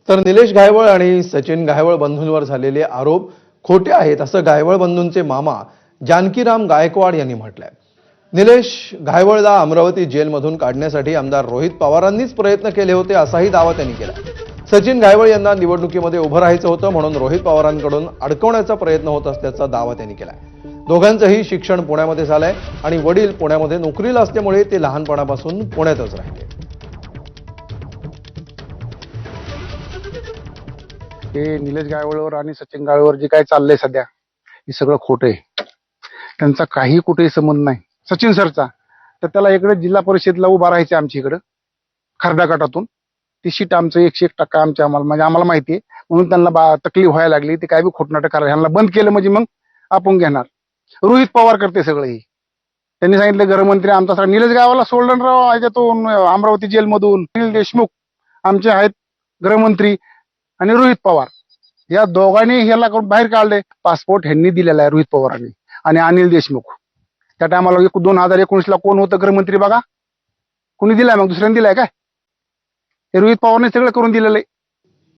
तर निलेश घायवळ आणि सचिन घायवळ बंधूंवर झालेले आरोप खोटे आहेत असं घायवळ बंधूंचे मामा जानकीराम गायकवाड यांनी म्हटलंय। निलेश घायवळला अमरावती जेलमधून काढण्यासाठी आमदार रोहित पवारांनीच प्रयत्न केले होते असाही दावा त्यांनी केला। सचिन घायवळ यांना निवडणुकीमध्ये उभं राहायचं होतं म्हणून रोहित पवारांकडून अडकवण्याचा प्रयत्न होत असल्याचा दावा त्यांनी केला। दोघांचंही शिक्षण पुण्यामध्ये झालंय आणि वडील पुण्यामध्ये नोकरीला असल्यामुळे ते लहानपणापासून पुण्यातच राहिले। हे निलेश गायवळवर आणि सचिन गायवळवर जे काय चाललंय सध्या हे सगळं खोटं आहे। त्यांचा काही कुठेही संबंध नाही। सचिन सरचा तर त्याला इकडे जिल्हा परिषदला उभा राहायचे आमच्या इकडे खरडा गटातून ती सीट आमचं 101% आमच्या आम्हाला माहिती आहे म्हणून त्यांना तकलीफ व्हायला लागली ते काय बी खोटनाटक करायला ह्यांना बंद केलं म्हणजे मग आपण घेणार। रोहित पवार करते सगळं हे। त्यांनी सांगितलं गृहमंत्री आमचा सगळा निलेश गावाला सोडलं राव ह्याच्यातून अमरावती जेलमधून अनिल देशमुख आमचे आहेत गृहमंत्री आणि रोहित पवार या दोघांनी ह्याला बाहेर काढले। पासपोर्ट ह्यांनी दिलेला आहे रोहित पवारांनी आणि अनिल देशमुख। त्या टायमाला 2019ला कोण होतं गृहमंत्री बघा, कोणी दिलाय मग दुसऱ्याने दिलाय काय? हे रोहित पवारने सगळं करून दिलेलं आहे।